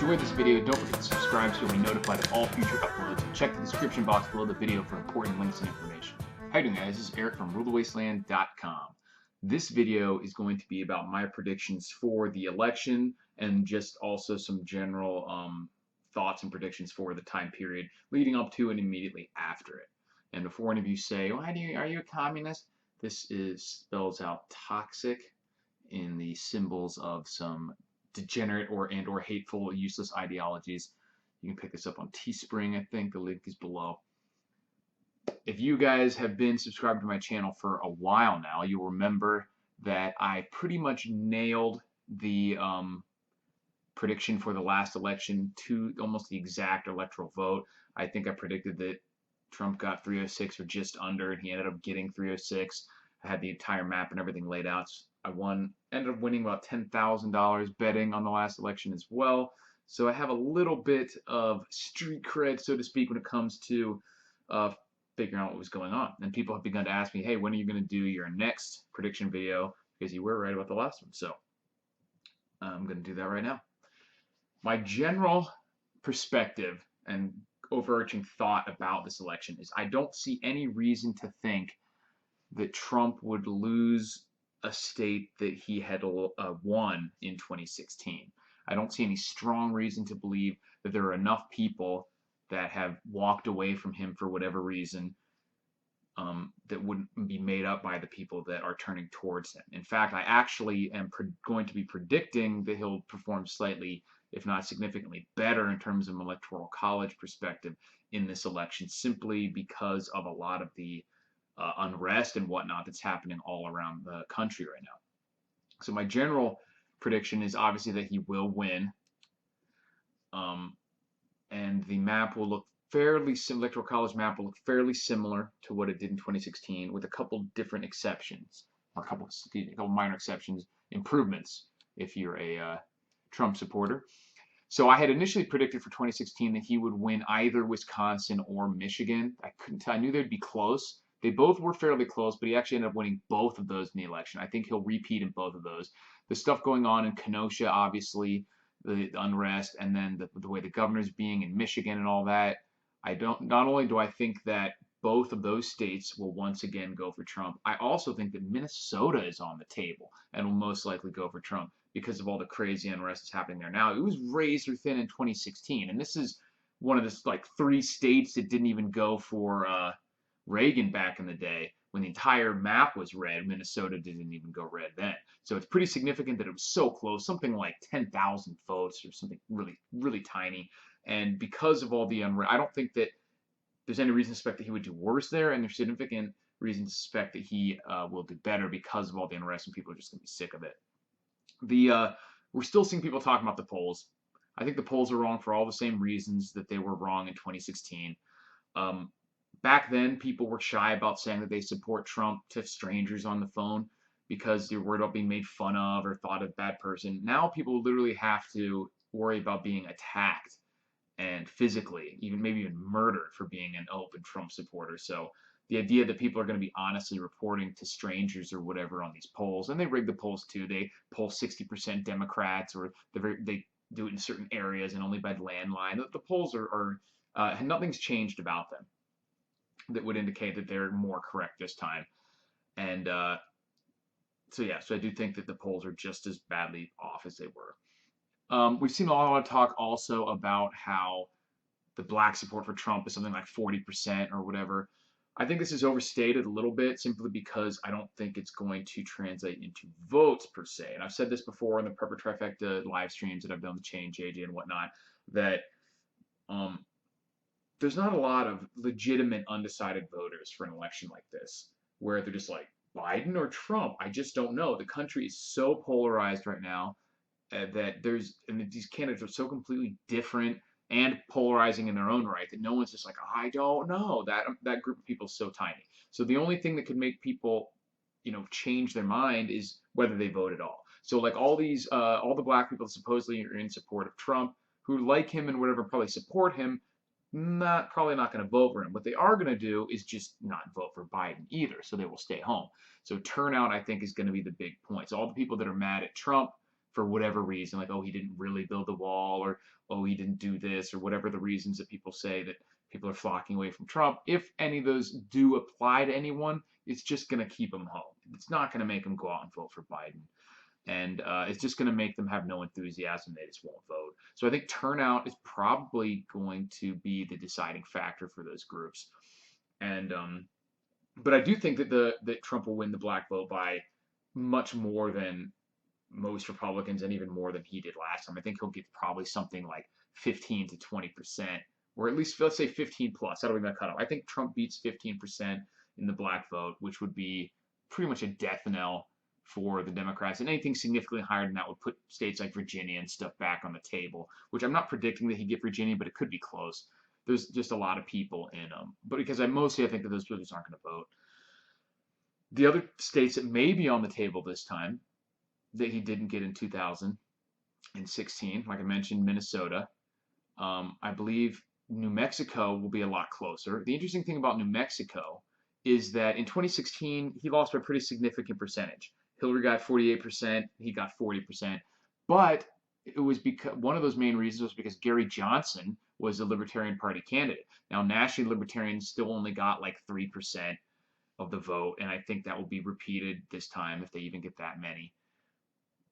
enjoyed this video, don't forget to subscribe so you'll be notified of all future uploads, and check the description box below the video for important links and information. How you doing, guys? This is Eric from RuleTheWasteland.com. This video is going to be about my predictions for the election and just also some general thoughts and predictions for the time period leading up to and immediately after it. And before any of you say, "Why are you a communist?" This spells out toxic in the symbols of some degenerate or hateful, useless ideologies. You can pick this up on Teespring, I think. The link is below. If you guys have been subscribed to my channel for a while now, you'll remember that I pretty much nailed the prediction for the last election to almost the exact electoral vote. I think I predicted that Trump got 306 or just under, and he ended up getting 306. I had the entire map and everything laid out. I ended up winning about $10,000 betting on the last election as well. So I have a little bit of street cred, so to speak, when it comes to figuring out what was going on. And people have begun to ask me, hey, when are you going to do your next prediction video? Because you were right about the last one. So I'm going to do that right now. My general perspective and overarching thought about this election is I don't see any reason to think that Trump would lose a state that he had won in 2016. I don't see any strong reason to believe that there are enough people that have walked away from him for whatever reason that wouldn't be made up by the people that are turning towards him. In fact, I actually am going to be predicting that he'll perform slightly, if not significantly better in terms of an electoral college perspective in this election, simply because of a lot of the unrest and whatnot that's happening all around the country right now. So my general prediction is obviously that he will win, and the map will look electoral college map will look fairly similar to what it did in 2016, with a couple different exceptions, or a couple minor exceptions, improvements if you're a Trump supporter. So I had initially predicted for 2016 that he would win either Wisconsin or Michigan. I couldn't tell. I knew they'd be close. They both were fairly close, but he actually ended up winning both of those in the election. I think he'll repeat in both of those. The stuff going on in Kenosha, obviously, the unrest, and then the way the governor's being in Michigan and all that. Not only do I think that both of those states will once again go for Trump, I also think that Minnesota is on the table and will most likely go for Trump because of all the crazy unrest that's happening there now. It was razor thin in 2016, and this is one of the 3 states that didn't even go for Reagan back in the day. When the entire map was red, Minnesota didn't even go red then. So it's pretty significant that it was so close, something like 10,000 votes or something really, really tiny. And because of all the unrest, I don't think that there's any reason to suspect that he would do worse there, and there's significant reason to suspect that he will do better because of all the unrest, and people are just going to be sick of it. We're still seeing people talking about the polls. I think the polls are wrong for all the same reasons that they were wrong in 2016. Back then, people were shy about saying that they support Trump to strangers on the phone because they're worried about being made fun of or thought a bad person. Now people literally have to worry about being attacked and physically, maybe even murdered for being an open Trump supporter. So the idea that people are going to be honestly reporting to strangers or whatever on these polls, and they rig the polls too. They poll 60% Democrats, or they do it in certain areas and only by landline. The polls are nothing's changed about them that would indicate that they're more correct this time. And so I do think that the polls are just as badly off as they were. We've seen a lot of talk also about how the black support for Trump is something like 40% or whatever. I think this is overstated a little bit simply because I don't think it's going to translate into votes per se. And I've said this before in the Prepper Trifecta live streams that I've done with Chain, JJ, and whatnot, that there's not a lot of legitimate undecided voters for an election like this, where they're just like, Biden or Trump? I just don't know. The country is so polarized right now that these candidates are so completely different and polarizing in their own right that no one's just like, I don't know. That group of people is so tiny. So the only thing that could make people, change their mind is whether they vote at all. So like all the black people that supposedly are in support of Trump, who like him and whatever, probably support him, probably not going to vote for him. What they are going to do is just not vote for Biden either, so they will stay home. So turnout, I think, is going to be the big point. So all the people that are mad at Trump for whatever reason, like, oh, he didn't really build the wall, or oh, he didn't do this, or whatever the reasons that people say that people are flocking away from Trump. If any of those do apply to anyone, it's just going to keep them home. It's not going to make them go out and vote for Biden. And it's just going to make them have no enthusiasm. They just won't vote. So I think turnout is probably going to be the deciding factor for those groups. And but I do think that that Trump will win the black vote by much more than most Republicans, and even more than he did last time. I think he'll get probably something like 15 to 20%, or at least let's say 15 plus. That'll be my cutoff. I think Trump beats 15% in the black vote, which would be pretty much a death knell for the Democrats. And anything significantly higher than that would put states like Virginia and stuff back on the table, which I'm not predicting that he'd get Virginia, but it could be close. There's just a lot of people in them. But because I think that those people just aren't going to vote. The other states that may be on the table this time that he didn't get in 2016, like I mentioned, Minnesota. I believe New Mexico will be a lot closer. The interesting thing about New Mexico is that in 2016, he lost by a pretty significant percentage. Hillary got 48%, he got 40%. But it was because one of those main reasons was because Gary Johnson was a Libertarian Party candidate. Now, nationally, Libertarians still only got like 3% of the vote, and I think that will be repeated this time if they even get that many.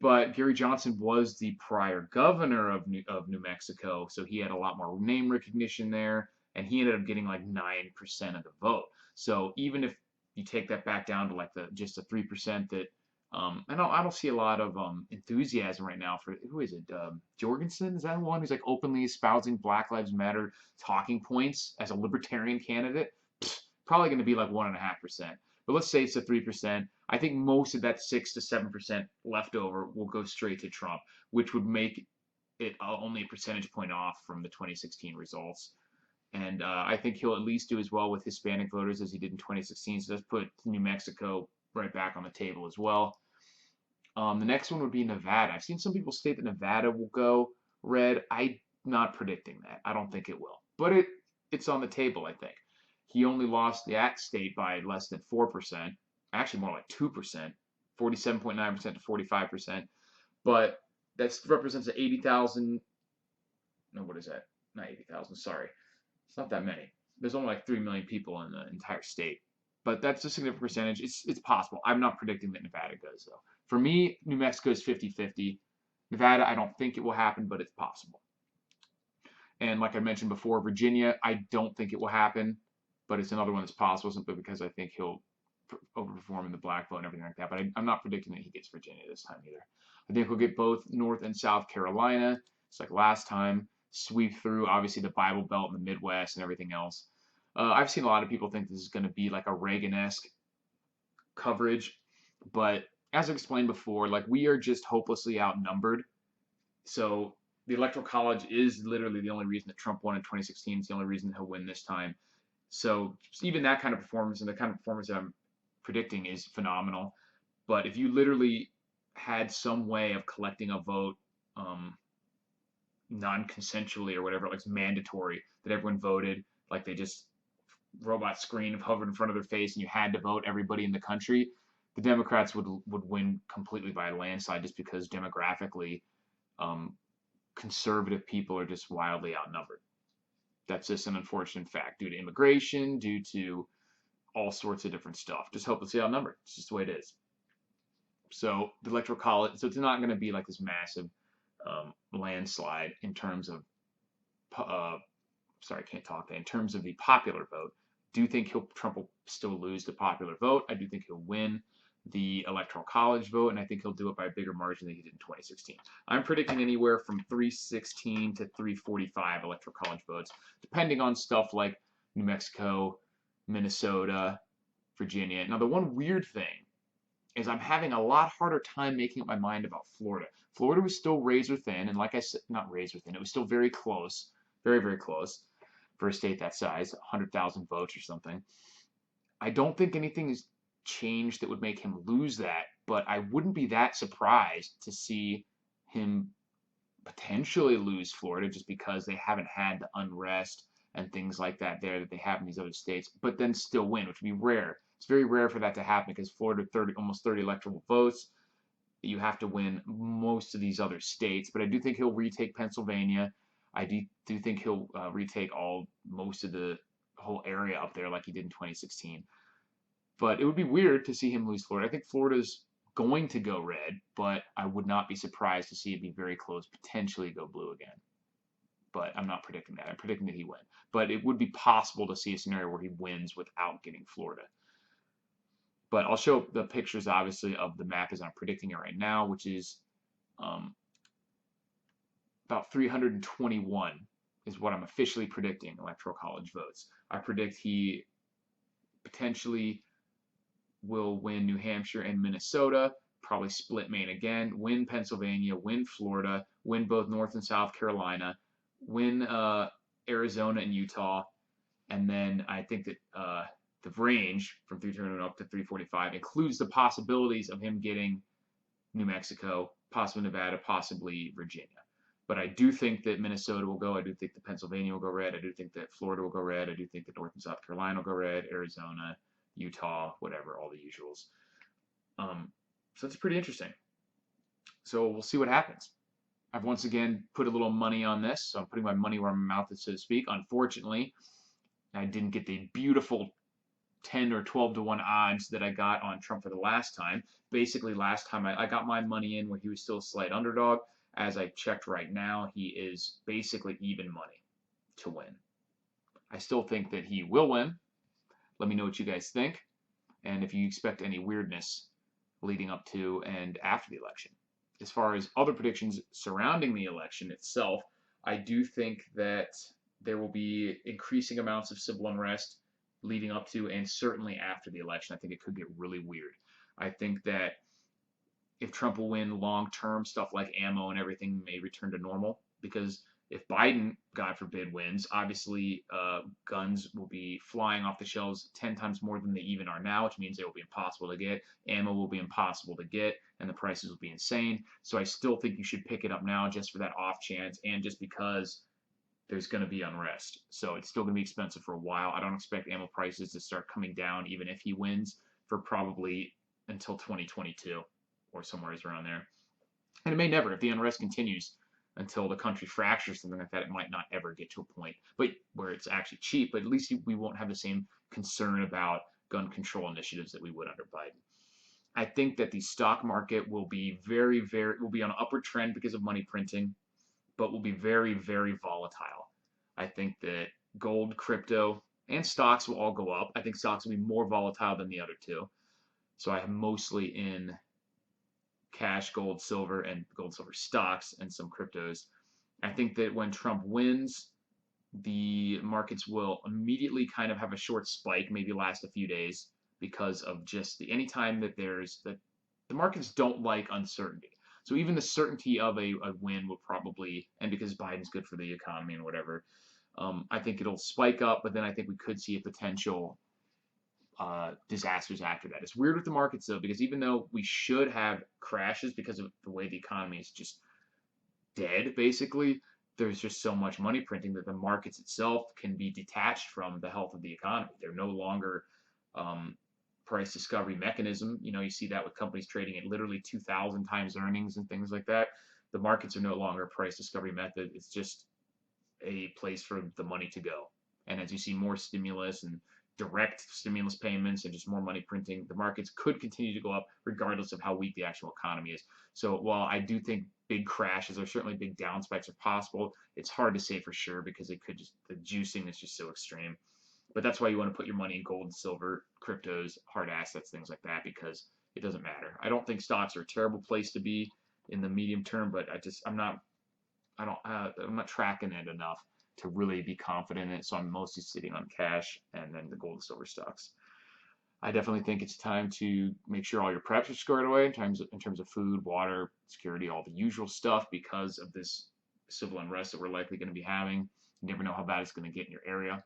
But Gary Johnson was the prior governor of New Mexico, so he had a lot more name recognition there, and he ended up getting like 9% of the vote. So even if you take that back down to like just the 3% that I don't see a lot of enthusiasm right now for, who is it? Jorgensen, is that the one who's like openly espousing Black Lives Matter talking points as a libertarian candidate? Probably going to be like 1.5%. But let's say it's a 3%. I think most of that 6 to 7% left over will go straight to Trump, which would make it only a percentage point off from the 2016 results. And I think he'll at least do as well with Hispanic voters as he did in 2016. So let's put New Mexico right back on the table as well. The next one would be Nevada. I've seen some people state that Nevada will go red. I'm not predicting that. I don't think it will. But it's on the table, I think. He only lost that state by less than 4%, actually more like 2%, 47.9% to 45%. But that represents 80,000. No, what is that? Not 80,000, sorry. It's not that many. There's only like 3 million people in the entire state. But that's a significant percentage. It's possible. I'm not predicting that Nevada goes, though. For me, New Mexico is 50-50. Nevada, I don't think it will happen, but it's possible. And like I mentioned before, Virginia, I don't think it will happen, but it's another one that's possible simply because I think he'll overperform in the black vote and everything like that. But I'm not predicting that he gets Virginia this time either. I think he'll get both North and South Carolina. It's like last time. Sweep through, obviously, the Bible Belt and the Midwest and everything else. I've seen a lot of people think this is going to be like a Reagan-esque coverage. But as I explained before, like, we are just hopelessly outnumbered. So the Electoral College is literally the only reason that Trump won in 2016. It's the only reason he'll win this time. So even that kind of performance and the kind of performance that I'm predicting is phenomenal. But if you literally had some way of collecting a vote non-consensually or whatever, like it's mandatory that everyone voted, like they just robot screen hovered in front of their face and you had to vote everybody in the country, the Democrats would win completely by a landslide just because demographically conservative people are just wildly outnumbered. That's just an unfortunate fact due to immigration, due to all sorts of different stuff. Just hopelessly outnumbered. It's just the way it is. So the Electoral College, so it's not going to be like this massive landslide in terms of, sorry, I can't talk. In terms of the popular vote, do think Trump will still lose the popular vote. I do think he'll win the Electoral College vote, and I think he'll do it by a bigger margin than he did in 2016. I'm predicting anywhere from 316 to 345 Electoral College votes, depending on stuff like New Mexico, Minnesota, Virginia. Now, the one weird thing is I'm having a lot harder time making up my mind about Florida. Florida was still razor thin, and like I said, not razor thin, it was still very close, very, very close for a state that size, 100,000 votes or something. I don't think anything has changed that would make him lose that, but I wouldn't be that surprised to see him potentially lose Florida just because they haven't had the unrest and things like that there that they have in these other states, but then still win, which would be rare. It's very rare for that to happen because Florida almost 30 electoral votes. You have to win most of these other states, but I do think he'll retake Pennsylvania. I do think he'll retake most of the whole area up there like he did in 2016. But it would be weird to see him lose Florida. I think Florida's going to go red, but I would not be surprised to see it be very close, potentially go blue again. But I'm not predicting that. I'm predicting that he wins. But it would be possible to see a scenario where he wins without getting Florida. But I'll show the pictures, obviously, of the map as I'm predicting it right now, which is about 321 is what I'm officially predicting Electoral College votes. I predict he potentially will win New Hampshire and Minnesota, probably split Maine again, win Pennsylvania, win Florida, win both North and South Carolina, win Arizona and Utah, and then I think that the range from 321 up to 345 includes the possibilities of him getting New Mexico, possibly Nevada, possibly Virginia. But I do think that Minnesota will go. I do think that Pennsylvania will go red. I do think that Florida will go red. I do think that North and South Carolina will go red. Arizona, Utah, whatever, all the usuals. So it's pretty interesting. So we'll see what happens. I've once again put a little money on this, so I'm putting my money where my mouth is, so to speak. Unfortunately, I didn't get the beautiful 10 or 12 to 1 odds that I got on Trump for the last time. Basically, last time I got my money in when he was still a slight underdog. As I checked right now, he is basically even money to win. I still think that he will win. Let me know what you guys think, and if you expect any weirdness leading up to and after the election. As far as other predictions surrounding the election itself, I do think that there will be increasing amounts of civil unrest leading up to and certainly after the election. I think it could get really weird. I think that if Trump will win long term, stuff like ammo and everything may return to normal, because if Biden, God forbid, wins, obviously guns will be flying off the shelves 10 times more than they even are now, which means they will be impossible to get. Ammo will be impossible to get, and the prices will be insane. So I still think you should pick it up now just for that off chance and just because there's going to be unrest. So it's still going to be expensive for a while. I don't expect ammo prices to start coming down even if he wins for probably until 2022 or somewhere around there. And it may never. If the unrest continues until the country fractures, something like that, it might not ever get to a point but where it's actually cheap, but at least we won't have the same concern about gun control initiatives that we would under Biden. I think that the stock market will be will be on an upward trend because of money printing, but will be very, very volatile. I think that gold, crypto, and stocks will all go up. I think stocks will be more volatile than the other two. So I have mostly in cash, gold, silver, and gold, silver stocks, and some cryptos. I think that when Trump wins, the markets will immediately kind of have a short spike, maybe last a few days, because of just the anytime that the markets don't like uncertainty. So even the certainty of a win will probably, and because Biden's good for the economy and whatever, I think it'll spike up, but then I think we could see a potential disasters after that. It's weird with the markets though, because even though we should have crashes because of the way the economy is just dead, basically, there's just so much money printing that the markets itself can be detached from the health of the economy. They're no longer price discovery mechanism. You know, you see that with companies trading at literally 2,000 times earnings and things like that. The markets are no longer a price discovery method. It's just a place for the money to go. And as you see more stimulus and direct stimulus payments and just more money printing, the markets could continue to go up regardless of how weak the actual economy is. So while I do think big crashes or certainly big down spikes are possible, it's hard to say for sure because it could just, the juicing is just so extreme. But that's why you want to put your money in gold, silver, cryptos, hard assets, things like that, because it doesn't matter. I don't think stocks are a terrible place to be in the medium term, but I'm not tracking it enough to really be confident in it. So I'm mostly sitting on cash and then the gold and silver stocks. I definitely think it's time to make sure all your preps are squared away in terms of food, water, security, all the usual stuff because of this civil unrest that we're likely going to be having. You never know how bad it's going to get in your area.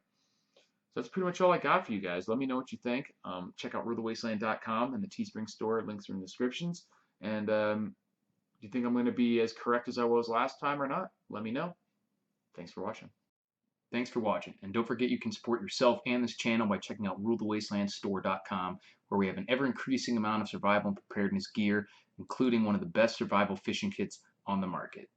So that's pretty much all I got for you guys. Let me know what you think. Check out rulthewasteland.com and the Teespring store. Links are in the descriptions. And do you think I'm going to be as correct as I was last time or not? Let me know. Thanks for watching. Thanks for watching. And don't forget you can support yourself and this channel by checking out rulthewastelandstore.com, where we have an ever-increasing amount of survival and preparedness gear, including one of the best survival fishing kits on the market.